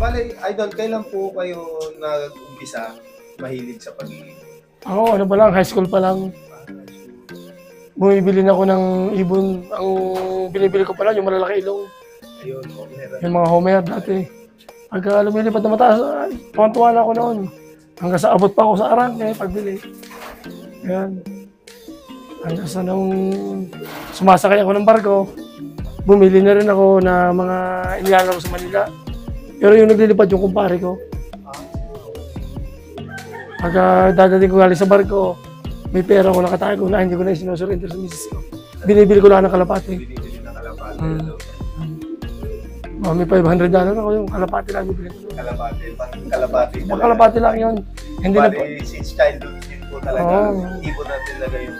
bali, Idol, kailan po kayo nag-umpisa mahilig sa pag-iibon? Ako, ano pa lang, high school pa lang. Bumibili na ako ng ibon. Ang binibili ko pala, yung malalaki ilong. Ayun, Homer. Yung mga Homer dati. Pagka lumilipad na mataas, tuwan-tuwa na ako noon. Hanggang sa abot pa ako sa arang, kaya pagbili. Yan. Hanggang sa nung sumasakay ako ng barko, bumili na rin ako na mga inilalaro sa Manila. Pero yung naglilipad yung kumpare ko. Pagka dadating ko galing sa barko, may pera ko nakatago na hindi ko na sinusurrender sa misis ko. Binibili ko lang ng kalapati. Binibili ng kalapati. May $500 ako yung kalapati lang bibili ko. Kalapati, kalapati. Kalapati lang yun. Hindi na since childhood din po talaga, ibon natin talaga yung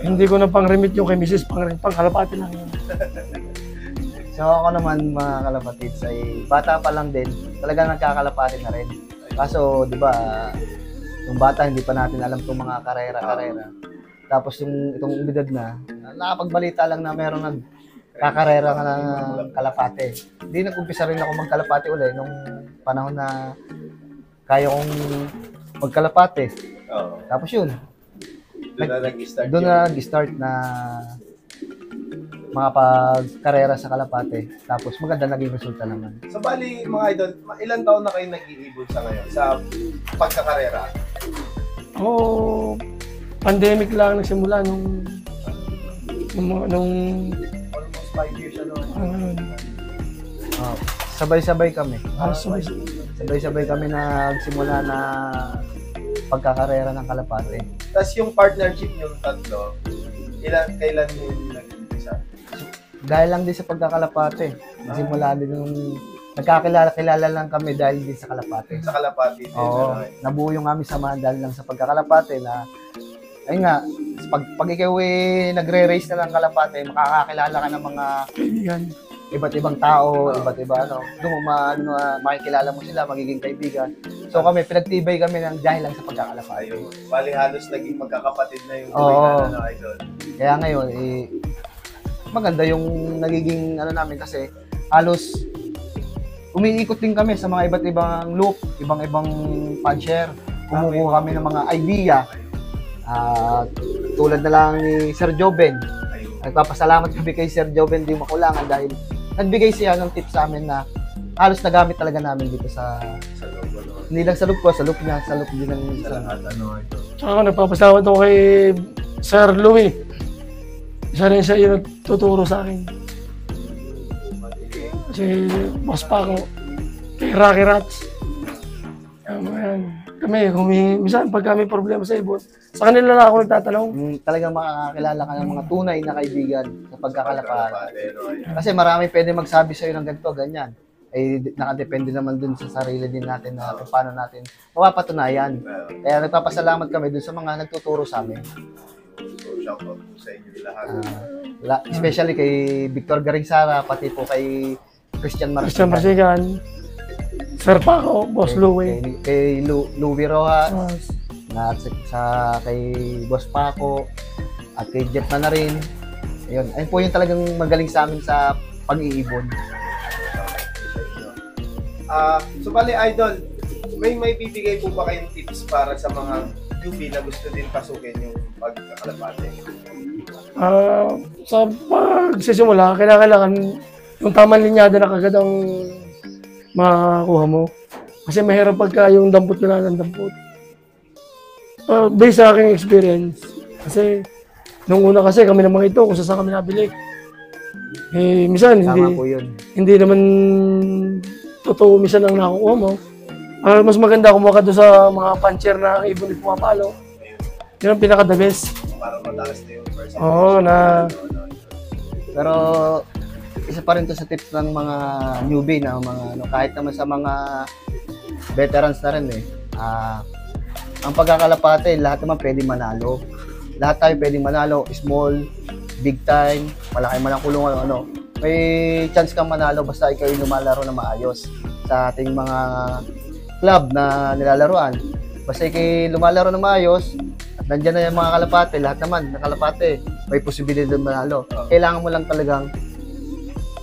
hindi ko na pang-remit yung kay misis, pang kalapati lang yun. So ako naman mga kalapatids ay bata pa lang din, talagang nagkakalapati na rin. Kaso di ba, yung bata hindi pa natin alam itong mga karera-karera. Tapos yung itong umidad na, nakapagbalita lang na meron nagkakarera ka ng kalapate. Hindi nag-umpisa rin ako magkalapate ulit nung panahon na kaya kong magkalapate. Tapos yun, doon na nag-start na mga pagkarera sa kalapate. Tapos maganda naging resulta naman. So bali mga idol, ilang taon na kayo nag-iibon sa ngayon sa pagkakarera? Ako, pandemic lang nagsimula nung Almost 5 years ano? Sabay-sabay kami. sabay-sabay Kami nagsimula na pagkakarera ng kalapate. Tapos yung partnership yung tatlo, kailan yung nag-umpisa? Dahil lang din sa pagkakalapate. Nagsimula din nung nagkakilala lang kami dahil din sa kalapate. Sa kalapati din. Oo, nabuo yung aming samahan dahil lang sa pagkakalapate na, ayun nga, pag ikaw nagre-race na ng kalapate, makakakilala ka ng mga kaibigan. iba't ibang tao, iba't iba doon makikilala mo sila, magiging kaibigan. So kami, pinagtibay kami ng dahil lang sa pagkakalapate. Ayun. Bali halos naging magkakapatid na yung idol. Kaya ngayon, maganda yung nagiging namin kasi halos umiikot din kami sa mga iba't ibang loop, ibang puncher. Kumukuha kami ng mga idea. Tulad na lang ni Sir Joven. Nagpapasalamat kami kay Sir Joven Di Makulangan dahil nagbigay siya ng tips sa amin na halos nagamit talaga namin dito sa loob. Hindi lang sa loob ko, sa loob niya, sa loob din ng sa lahat ito. Tsaka nagpapasalamat ako kay Sir Louie. Isa rin siya yung nagtuturo sa akin. Kasi boss pa ako kay Rocky Rats. Kami, minsan pag kami problema sa ibon, sa kanila lang ako nagtatanong. Talagang makakakilala ka ng mga tunay na kaibigan sa pagkakalapate. Kasi marami pwede magsabi sa'yo ng ganito, ganyan. Nakadepende naman dun sa sarili din natin na kung paano natin mapapatunayan. Kaya nagpapasalamat kami dun sa mga nagtuturo sa amin. So, shout out po sa inyo lahat. Especially kay Victor Garingsara, pati po kay Christian Marsigan, Sir Paco, Boss Louie. Kay Louie Rojas, kay Boss Paco, at kay Jeff na rin. Ayun po yung talagang magaling sa amin sa pag-iibon. So bali idol, may bibigay po ba kayong tips para sa mga newbie na gusto din pasukin yung pagkakalapate? Sa pagsisimula, kailangan yung tamang linyada na kagad ang makakuha mo. Kasi mahirap pagka yung dampot na ng dampot. Based sa aking experience, kasi nung una kasi kami naman ito, kung saan kami nabili. Minsan hindi naman totoo minsan ang nakukuha mo. Mas maganda kumuha ka doon sa mga puncher na ibon na pumapalo. Yun ang pinaka-the best. Para mataas na yung percentage. Oo, Pero isa pa rin to sa tips ng mga newbie na kahit naman sa mga veterans na rin ang pagkakalapate, lahat naman pwede manalo. Lahat tayo pwede manalo, small, big time, malaki man ang kulungan, may chance kang manalo basta ikaw yung lumalaro na maayos sa ating mga club na nilalaroan. Basta ikaw lumalaro na maayos at nandiyan na yung mga kalapate, lahat naman ng kalapate may posibilidad manalo. Kailangan mo lang talagang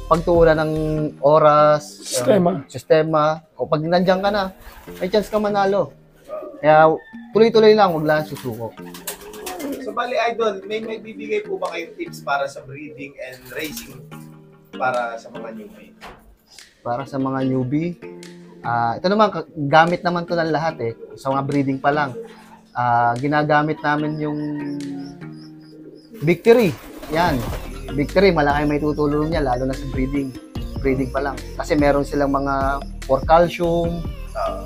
pagtuunan ng oras, Sistema. o pag nandiyan ka na, may chance ka manalo. Kaya tuloy-tuloy lang, wag lang susuko. So, bali, Idol, may bibigay po ba kayong tips para sa breeding and racing para sa mga newbie? Para sa mga newbie, ito naman, gamit naman to ng lahat eh. Sa mga breeding pa lang. Ginagamit namin yung Victory. Yan. Victory, malaki may tutulong niya, lalo na sa breeding. Breeding pa lang. Kasi meron silang mga for calcium,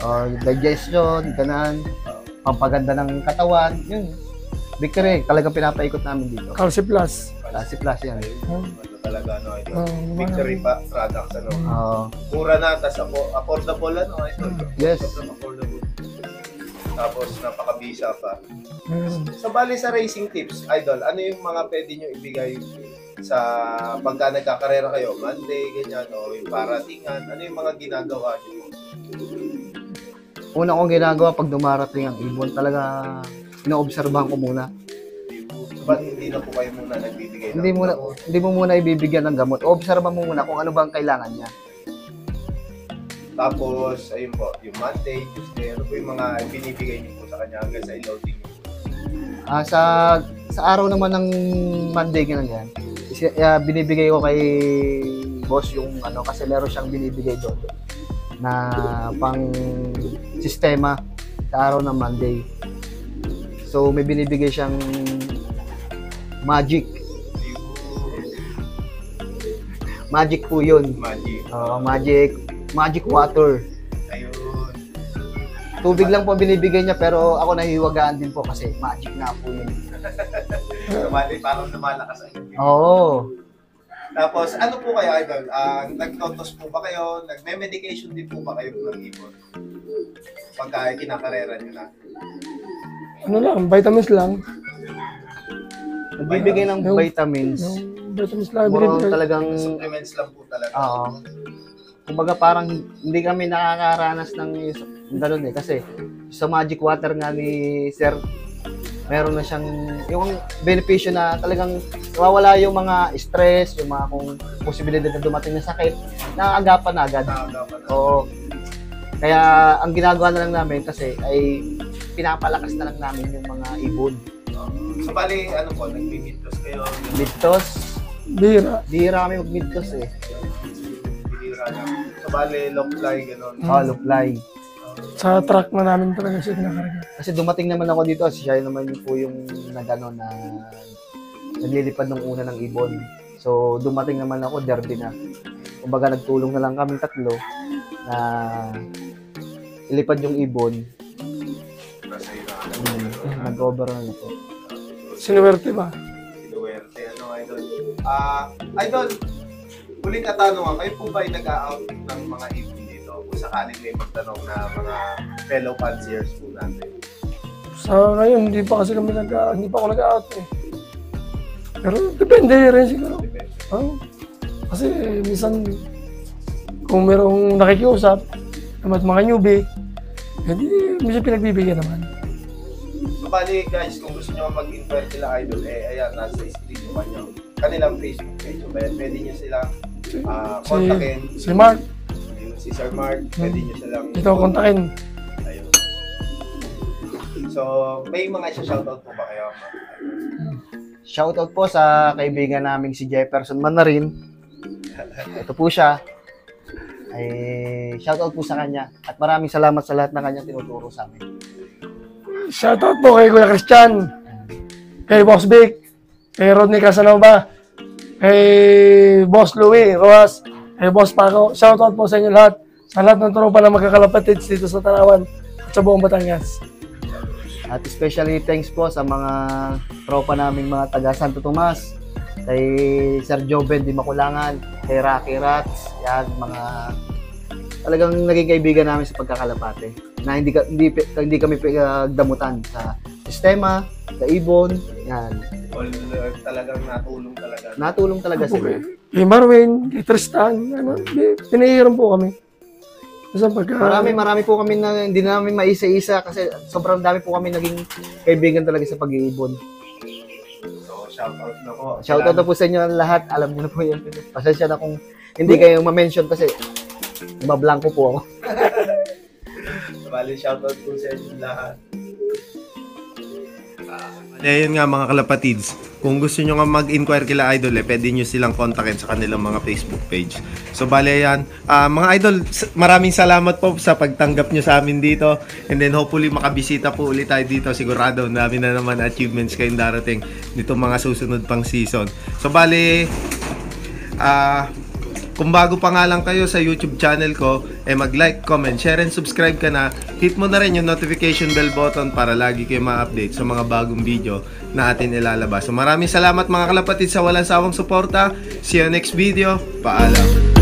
or digestion, ganan, pampaganda ng katawan. Yun. Victory, talagang pinapaikot namin dito. Calci Plus. Calci Plus yan. Ano talaga, ano, ito? Victory products, ano? Mura na, tas affordable, ano, ito? Yes. Affordable. Tapos, napakabisa pa. So, bali sa racing tips, Idol, ano yung mga pwede nyo ibigay sa pagka nagkakarera kayo? Monday, ganyan, o yung paratingan, ano yung mga ginagawa nyo? Una kong ginagawa pag dumarating ang ibon, talaga inoobserbahan ko muna. Ba't hindi na po kayo muna nagbibigay ng Hindi mo muna ibibigyan ng gamot. Obserba mo muna kung ano ba ang kailangan niya. Tapos, ayun po, yung Monday, Tuesday, ano po yung mga binibigay niyo po sa kanya hanggang sa loading niyo? Sa araw naman ng Monday, ganyan, binibigay ko kay boss yung ano, kasi meron siyang binibigay doon na pang sistema sa araw ng Monday. So, may binibigay siyang magic. Magic po yun. Magic water. Ayun. Tubig lang po binibigay niya, pero ako nahihiwagaan din po kasi magic na po yun. Parang lumalakas ang ibig. Oo. Tapos, ano po kayo, Idol? Nagtotos po ba kayo? Nagme-medication din po ba kayo ng ibon? Pagka kinakarera nyo na? Ano lang, vitamins lang. Nagbibigay ng vitamins. Yung vitamins lang. Muro talagang, Supplements lang po talaga. oo. Kumbaga parang hindi kami nakakaranas ng ganun eh. Kasi sa magic water nga ni Sir, meron na siyang, yung benepisyo na talagang nawawala yung mga stress, yung mga kung posibilidad na dumating na sakit, nakagapan na agad. Oo. Kaya ang ginagawa na lang namin kasi ay pinapalakas na lang namin yung mga ibon. So, bali, ano po, nagmi-midtos kayo? Midtos? Bira. Bihira kami mag-midtos eh. Bihira na. So, bali, long fly, gano'n. Hollow fly. Sa truck na namin talaga siya kinakarga. Kasi dumating naman ako dito, siya naman po yung nagano na naglilipad ng una ng ibon. So, dumating naman ako, derby na. Kumbaga, nagtulong na lang kami tatlo na ilipad yung ibon. Nag-over na po. Sinuwerte ba? Sinuwerte, ano, Idol? Idol, huling katanungan, kayo po ba ay nag-out ng mga ibon dito? Kung sakaling may magtanong na mga fellow fanciers po natin. Sa ngayon, hindi pa ako nag-out eh. Pero depende rin siguro. Kasi minsan, kung merong nakikiusap, naman mga newbie, hindi minsan pinagbibigyan naman. So, bali guys, kung gusto nyo mag-inquire sila, Idol, ayan, nasa screen mo kanilang Facebook page. So, pwede nyo silang kontakin. Si Mark. Si Sir Mark, pwede nyo silang ito kontakin. Ayun. So, may mga shoutout po ba kayo? Shoutout po sa kaibigan naming si Jefferson Manarin. Ito po siya. Ay, shoutout po sa kanya. At maraming salamat sa lahat ng kanyang tinuturo sa amin. Shoutout po kay Kuya Christian, kay Boss Vic, kay Rodney Casanova, kay Boss Louie Rojas, kay Boss Paco. Shoutout po sa inyo lahat. Sa lahat ng tropa na magkakalapatids dito sa Tanawan at sa buong Batangas. At especially thanks po sa mga tropa naming mga taga Santo Tomas, kay Sir Joven Di Makulangan, kay Rocky Rats, yan, mga talagang naging kaibigan namin sa pagkakalapate na hindi kami damutan sa sistema, sa ibon, yan. All talagang natulong talaga. Natulong talaga sila. Kay Marwin, kay Tristan, pinahiram po kami. Marami po kami na hindi namin maisa-isa kasi sobrang dami po kami naging kaibigan talaga sa pag-iibon. So, shoutout na po. Shoutout na po sa inyo lahat. Alam niyo na po yan. Pasensya na kung hindi kayo ma-mention kasi mablanko po ako. Bali, shoutout po sa inyo lahat. Ayun nga mga kalapatids, kung gusto nyo nga mag-inquire kila Idol, pwede nyo silang kontakin sa kanilang mga Facebook page. So bale yan, mga Idol, maraming salamat po sa pagtanggap nyo sa amin dito. And then hopefully makabisita po ulit tayo dito. Sigurado dami na naman achievements kayong darating dito mga susunod pang season. So bale, kung bago pa nga lang kayo sa YouTube channel ko, mag-like, comment, share, and subscribe ka na. Hit mo na rin yung notification bell button para lagi kayo ma-update sa mga bagong video na atin ilalabas. So maraming salamat mga kalapatid sa walang sawang suporta. See you next video. Paalam.